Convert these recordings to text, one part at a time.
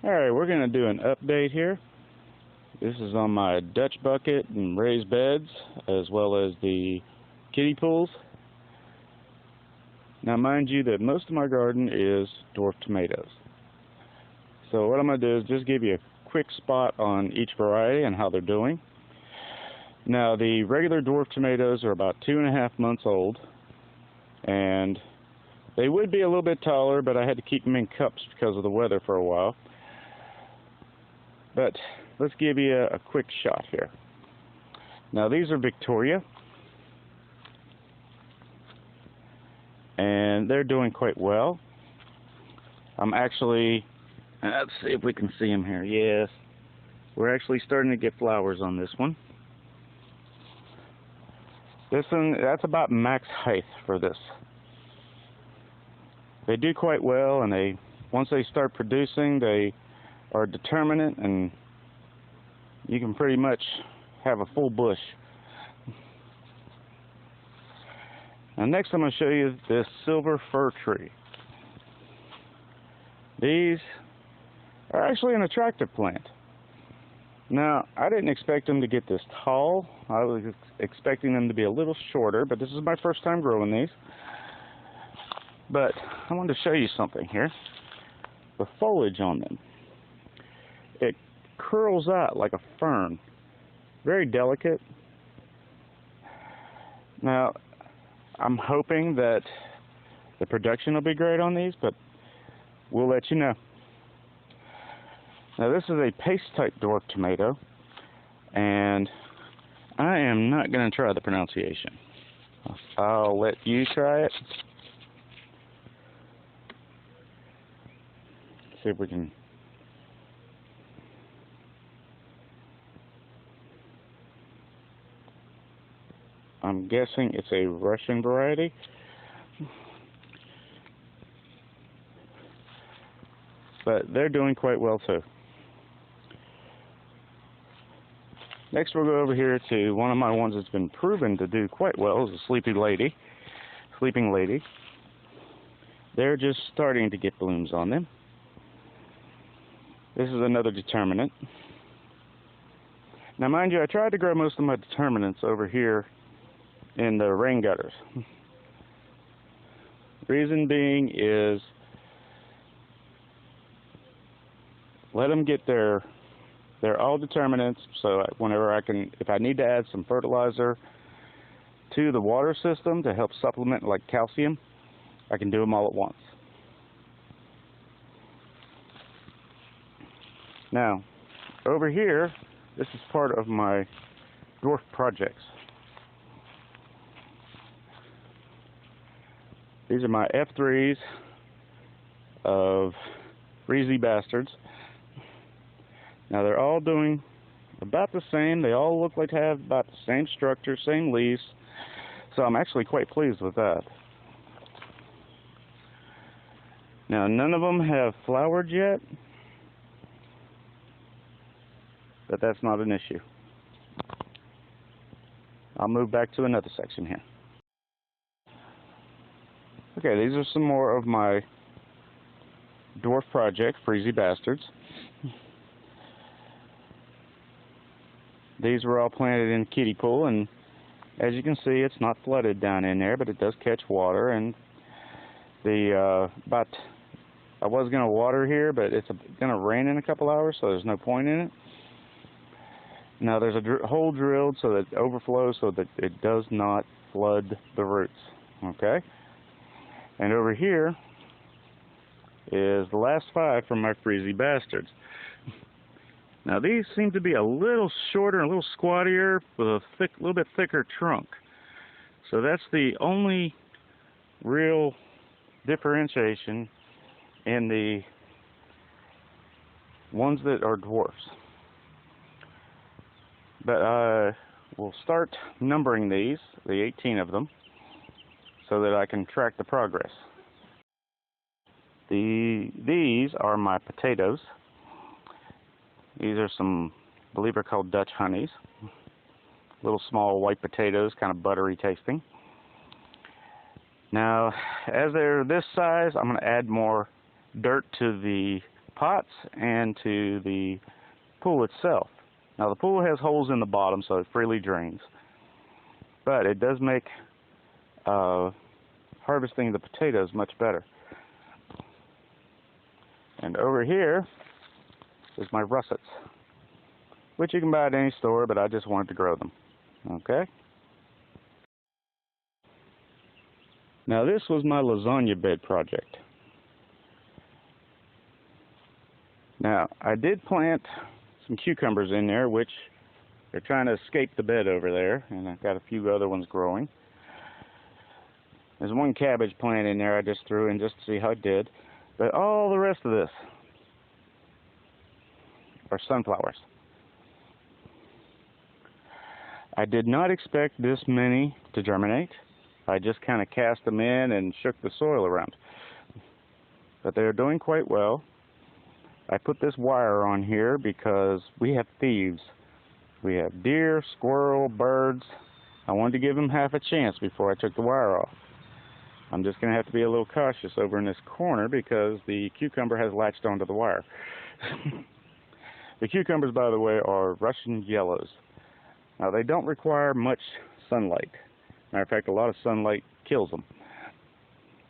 Alright, we're going to do an update here. This is on my Dutch bucket and raised beds, as well as the kiddie pools. Now mind you that most of my garden is dwarf tomatoes. So what I'm going to do is just give you a quick spot on each variety and how they're doing. Now the regular dwarf tomatoes are about 2.5 months old, and they would be a little bit taller, but I had to keep them in cups because of the weather for a while. But let's give you a quick shot here. Now these are Victoria, and they're doing quite well. I'm actually, let's see if we can see them here. Yes, we're actually starting to get flowers on this one. This one, that's about max height for this. They do quite well, and once they start producing, they are determinate, and you can pretty much have a full bush. Now next I'm going to show you this silver fir tree. These are actually an attractive plant. Now I didn't expect them to get this tall. I was expecting them to be a little shorter, but this is my first time growing these. But I wanted to show you something here. The foliage on them. It curls out like a fern. Very delicate. Now, I'm hoping that the production will be great on these, but we'll let you know. Now, this is a paste-type dwarf tomato, and I am not going to try the pronunciation. I'll let you try it. See if we can. I'm guessing it's a Russian variety. But they're doing quite well too. Next we'll go over here to one of my ones that's been proven to do quite well, is a sleeping lady. They're just starting to get blooms on them. This is another determinant. Now mind you, I tried to grow most of my determinants over here in the rain gutters. Reason being is let them get they're all determinants, so whenever if I need to add some fertilizer to the water system to help supplement like calcium, I can do them all at once. Now, over here, this is part of my dwarf projects. These are my F3s of Freezy Bastards. Now they're all doing about the same. They all look like they have about the same structure, same leaves. So I'm actually quite pleased with that. Now none of them have flowered yet, but that's not an issue. I'll move back to another section here. Okay, these are some more of my dwarf project, Freezy Bastards. These were all planted in kiddie pool, and as you can see, it's not flooded down in there, but it does catch water. And I was going to water here, but it's going to rain in a couple hours, so there's no point in it. Now there's a hole drilled so that it overflows, so that it does not flood the roots. Okay. And over here is the last 5 from my Freezy Bastards. Now these seem to be a little shorter, a little squattier, with a little bit thicker trunk. So that's the only real differentiation in the ones that are dwarfs. But we'll start numbering these, the 18 of them, so that I can track the progress. These are my potatoes. These are some, I believe they're called Dutch honeys. Little small white potatoes, kind of buttery tasting. Now, as they're this size, I'm going to add more dirt to the pots and to the pool itself. Now the pool has holes in the bottom so it freely drains, but it does make harvesting the potatoes much better. And over here is my russets, which you can buy at any store, but I just wanted to grow them. Okay? Now this was my lasagna bed project. Now I did plant some cucumbers in there, which they're trying to escape the bed over there, and I've got a few other ones growing. There's one cabbage plant in there I just threw in just to see how it did, but all the rest of this are sunflowers. I did not expect this many to germinate. I just kind of cast them in and shook the soil around, but they're doing quite well. I put this wire on here because we have thieves. We have deer, squirrel, birds. I wanted to give them half a chance before I took the wire off. I'm just going to have to be a little cautious over in this corner because the cucumber has latched onto the wire. The cucumbers, by the way, are Russian yellows. Now, they don't require much sunlight. Matter of fact, a lot of sunlight kills them.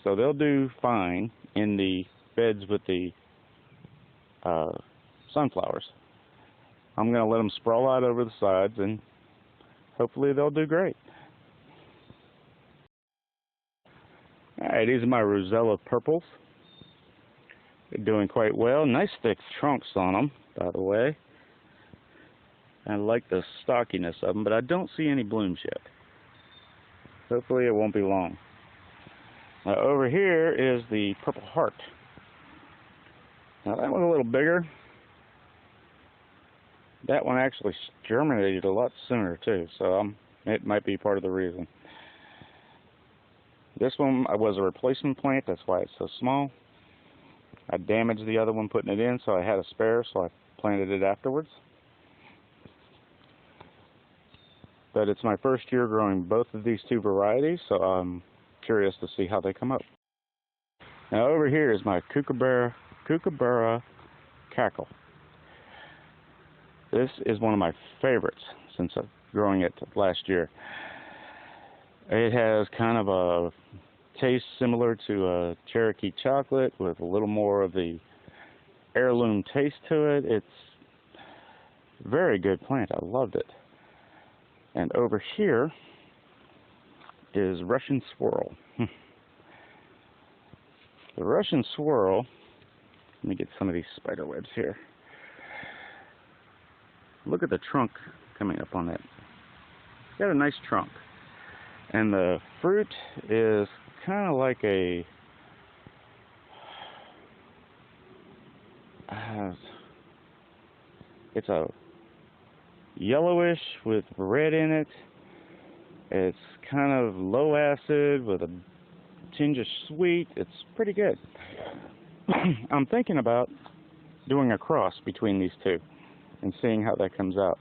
So they'll do fine in the beds with the sunflowers. I'm going to let them sprawl out over the sides, and hopefully they'll do great. Alright, these are my Rosella purples. They're doing quite well. Nice thick trunks on them, by the way. I like the stockiness of them, but I don't see any blooms yet. Hopefully it won't be long. Now over here is the purple heart. Now that one's a little bigger. That one actually germinated a lot sooner too, so it might be part of the reason. This one was a replacement plant, that's why it's so small. I damaged the other one putting it in, so I had a spare, so I planted it afterwards. But it's my first year growing both of these two varieties, so I'm curious to see how they come up. Now over here is my Kookaburra cackle. This is one of my favorites since I'm growing it last year. It has kind of a taste similar to a Cherokee chocolate with a little more of the heirloom taste to it. It's a very good plant. I loved it. And over here is Russian swirl. The Russian swirl, let me get some of these spider webs here. Look at the trunk coming up on that. It's got a nice trunk. And the fruit is kind of like a it's a yellowish with red in it. It's kind of low acid with a tinge of sweet. It's pretty good. I'm thinking about doing a cross between these two and seeing how that comes out.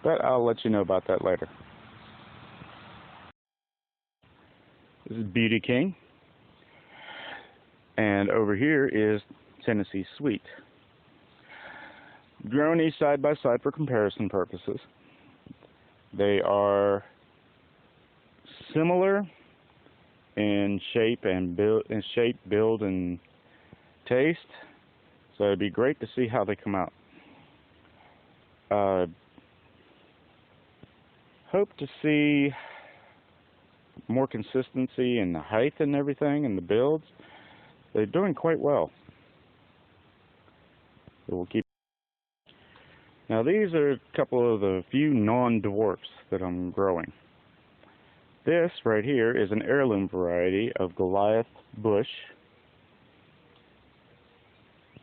But I'll let you know about that later. This is Beauty King. And over here is Tennessee Sweet. Grown these side by side for comparison purposes. They are similar in shape and build and taste. So it'd be great to see how they come out. Hope to see more consistency in the height and everything and the builds. They're doing quite well. So we'll keep. Now these are a couple of the few non-dwarfs that I'm growing. This right here is an heirloom variety of Goliath bush.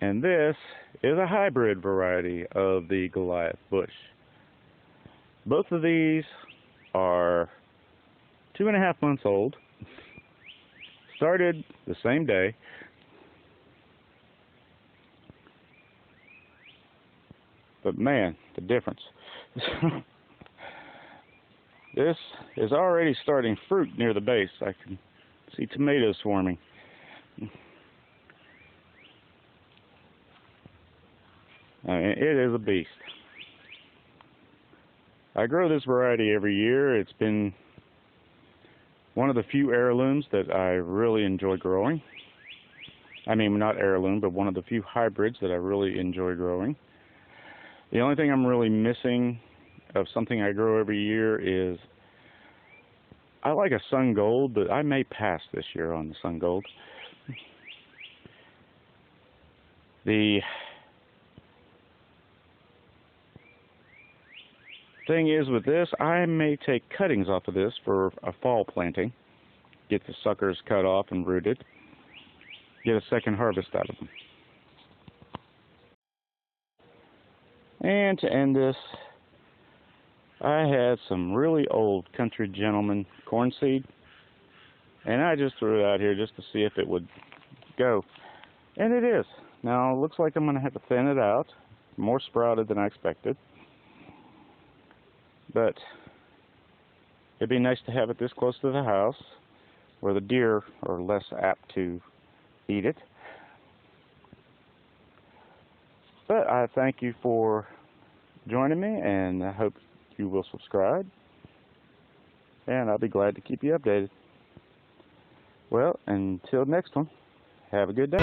And this is a hybrid variety of the Goliath bush. Both of these are 2.5 months old. Started the same day. But man, the difference. This is already starting fruit near the base. I can see tomatoes forming. mean, it is a beast. I grow this variety every year. It's been one of the few heirlooms that I really enjoy growing. I mean, not heirloom, but one of the few hybrids that I really enjoy growing. The only thing I'm really missing of something I grow every year is, I like a sun gold, but I may pass this year on the sun gold. The thing is with this, I may take cuttings off of this for a fall planting. Get the suckers cut off and rooted. Get a second harvest out of them. And to end this, I had some really old country gentleman corn seed, and I just threw it out here just to see if it would go. And it is. Now it looks like I'm going to have to thin it out. More sprouted than I expected. But it'd be nice to have it this close to the house where the deer are less apt to eat it. But I thank you for joining me, and I hope you will subscribe. And I'll be glad to keep you updated. Well, until next one, have a good day.